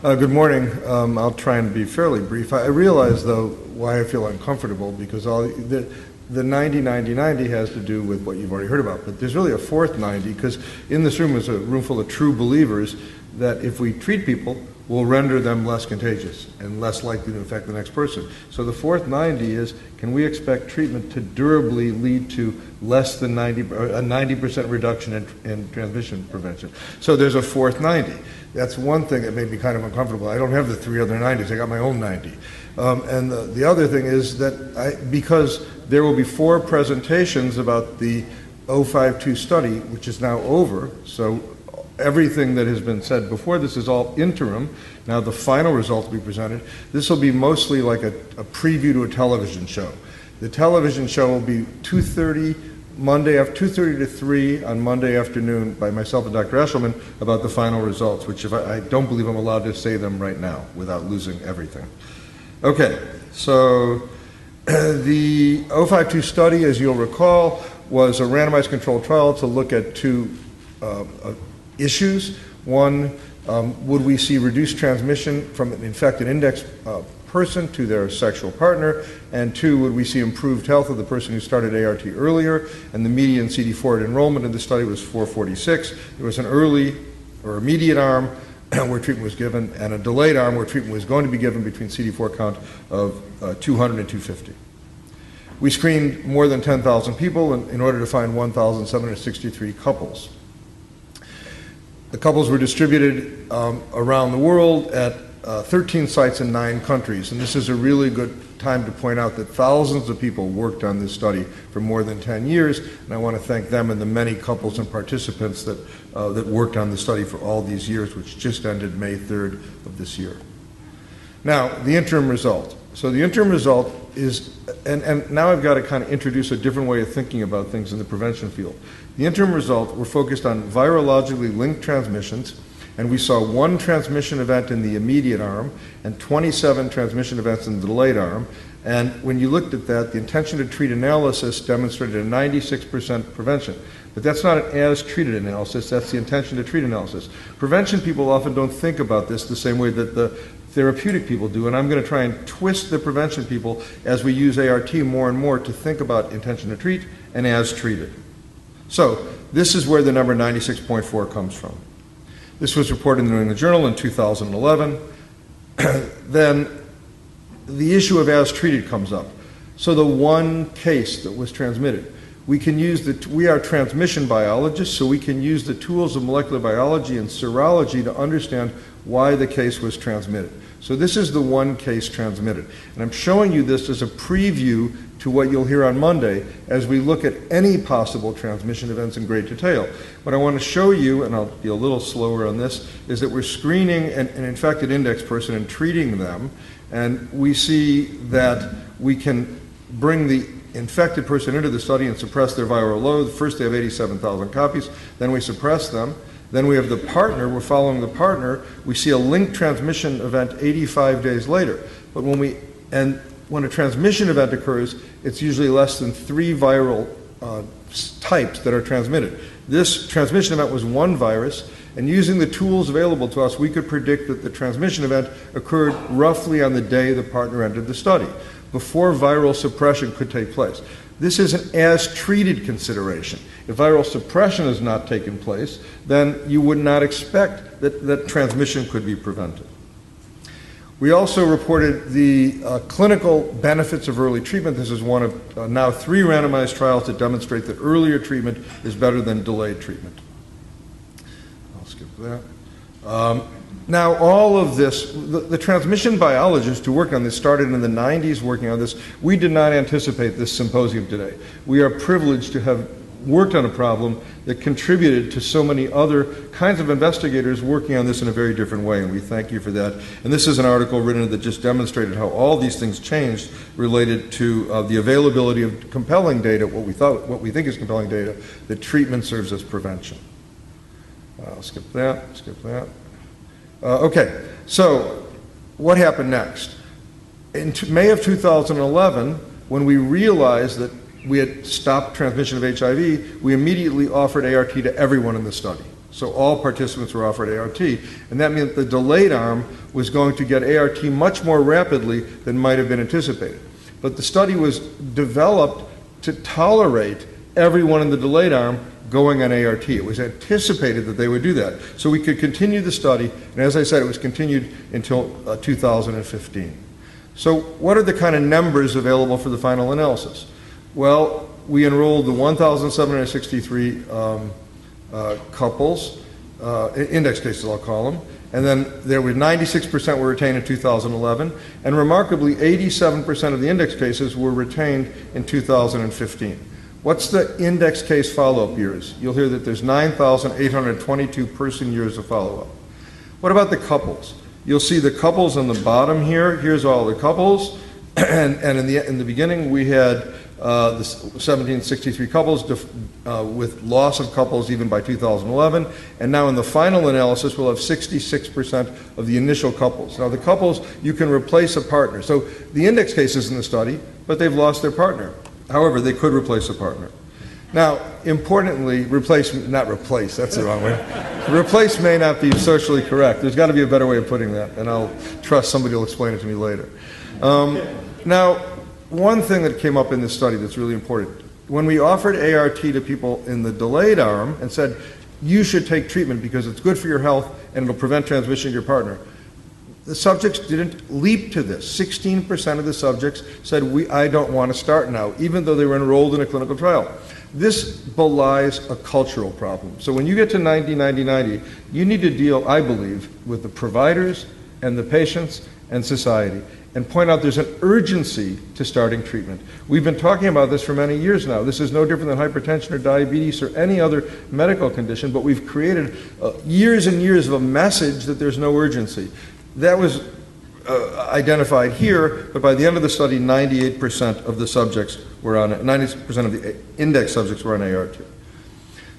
Good morning. I'll try and be fairly brief. I realize, though, why I feel uncomfortable, because the 90-90-90 has to do with what you've already heard about. But there's really a fourth 90, because in this room is a room full of true believers that if we treat people, we'll render them less contagious and less likely to infect the next person. So the fourth 90 is, can we expect treatment to durably lead to less than a 90% reduction in transmission prevention? So there's a fourth 90. That's one thing that made me kind of uncomfortable. I don't have the three other 90s. I got my own 90. And the other thing is that because there will be 4 presentations about the 052 study, which is now over, so everything that has been said before this is all interim. Now the final results will be presented. This will be mostly like a preview to a television show. The television show will be 2:30 to 3 on Monday afternoon by myself and Dr. Eshelman about the final results, which I don't believe I'm allowed to say them right now without losing everything. Okay, so the 052 study, as you'll recall, was a randomized controlled trial to look at 2 issues. One, would we see reduced transmission from an infected index person to their sexual partner? And 2, would we see improved health of the person who started ART earlier? And the median CD4 enrollment in the study was 446. There was an early or immediate arm where treatment was given, and a delayed arm where treatment was going to be given between CD4 count of 200 and 250. We screened more than 10,000 people in order to find 1,763 couples. The couples were distributed around the world at 13 sites in 9 countries. And this is a really good time to point out that thousands of people worked on this study for more than 10 years. And I want to thank them and the many couples and participants that worked on the study for all these years, which just ended May 3rd of this year. Now, the interim result. So the interim result is, and now I've got to kind of introduce a different way of thinking about things in the prevention field. The interim result, we're focused on virologically linked transmissions, and we saw 1 transmission event in the immediate arm and 27 transmission events in the delayed arm. And when you looked at that, the intention to treat analysis demonstrated a 96% prevention. But that's not an as-treated analysis, that's the intention to treat analysis. Prevention people often don't think about this the same way that the therapeutic people do, and I'm going to try and twist the prevention people as we use ART more and more to think about intention to treat and as treated. So this is where the number 96.4 comes from. This was reported in the New England Journal in 2011. Then the issue of as treated comes up. So the one case that was transmitted, we are transmission biologists, so we can use the tools of molecular biology and serology to understand why the case was transmitted. So this is the one case transmitted. And I'm showing you this as a preview to what you'll hear on Monday as we look at any possible transmission events in great detail. What I want to show you, and I'll be a little slower on this, is that we're screening an infected index person and treating them, and we see that we can bring the infected person into the study and suppress their viral load. First they have 87,000 copies, then we suppress them. Then we have the partner, we're following the partner, we see a linked transmission event 85 days later. But when a transmission event occurs, it's usually less than 3 viral types that are transmitted. This transmission event was 1 virus, and using the tools available to us, we could predict that the transmission event occurred roughly on the day the partner entered the study, before viral suppression could take place. This is an as-treated consideration. If viral suppression has not taken place, then you would not expect that transmission could be prevented. We also reported the clinical benefits of early treatment. This is one of now 3 randomized trials that demonstrate that earlier treatment is better than delayed treatment. I'll skip that. Now, all of this, the transmission biologists who worked on this started in the 90s working on this. We did not anticipate this symposium today. We are privileged to have worked on a problem that contributed to so many other kinds of investigators working on this in a very different way, and we thank you for that. And this is an article written that just demonstrated how all these things changed related to the availability of compelling data, what we think is compelling data, that treatment serves as prevention. I'll skip that, Okay, so what happened next? In May of 2011, when we realized that we had stopped transmission of HIV, we immediately offered ART to everyone in the study. So all participants were offered ART, and that meant the delayed arm was going to get ART much more rapidly than might have been anticipated. But the study was developed to tolerate everyone in the delayed arm going on ART. It was anticipated that they would do that. So we could continue the study, and as I said, it was continued until 2015. So what are the kind of numbers available for the final analysis? Well, we enrolled the 1,763 couples, index cases I'll call them, and then there were 96% were retained in 2011, and remarkably 87% of the index cases were retained in 2015. What's the index case follow-up years? You'll hear that there's 9,822 person years of follow-up. What about the couples? You'll see the couples on the bottom here. Here's all the couples, and in the beginning we had the 1,763 couples with loss of couples even by 2011, and now in the final analysis we'll have 66% of the initial couples. Now the couples, you can replace a partner. So the index cases in the study, but they've lost their partner. However, they could replace a partner. Now, importantly, not replace, that's the wrong way. Replace may not be socially correct. There's got to be a better way of putting that, and I'll trust somebody will explain it to me later. Now, one thing that came up in this study that's really important, when we offered ART to people in the delayed arm and said, you should take treatment because it's good for your health and it'll prevent transmission to your partner, the subjects didn't leap to this. 16% of the subjects said, I don't want to start now, even though they were enrolled in a clinical trial. This belies a cultural problem. So when you get to 90-90-90, you need to deal, I believe, with the providers and the patients and society and point out there's an urgency to starting treatment. We've been talking about this for many years now. This is no different than hypertension or diabetes or any other medical condition, but we've created years and years of a message that there's no urgency. That was identified here, but by the end of the study, 98% of the subjects were on it, 90% of the index subjects were on ART.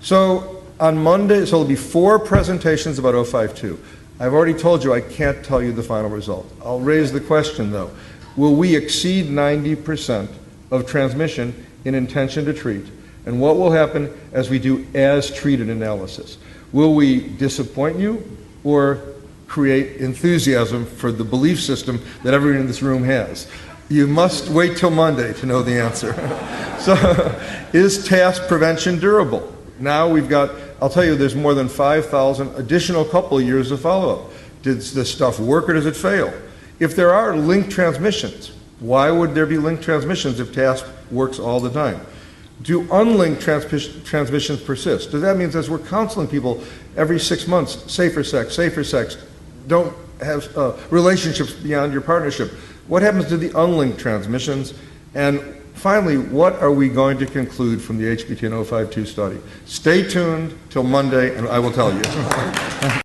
So on Monday, so there'll be 4 presentations about 052. I've already told you I can't tell you the final result. I'll raise the question though. Will we exceed 90% of transmission in intention to treat? And what will happen as we do as treated analysis? Will we disappoint you or create enthusiasm for the belief system that everyone in this room has? You must wait till Monday to know the answer. So, is task prevention durable? Now we've got, I'll tell you, there's more than 5,000 additional couple years of follow-up. Does this stuff work or does it fail? If there are linked transmissions, why would there be linked transmissions if task works all the time? Do unlinked transmissions persist? Does that mean as we're counseling people every 6 months, safer sex, don't have relationships beyond your partnership? What happens to the unlinked transmissions? And finally, what are we going to conclude from the HPTN 052 study? Stay tuned till Monday and I will tell you.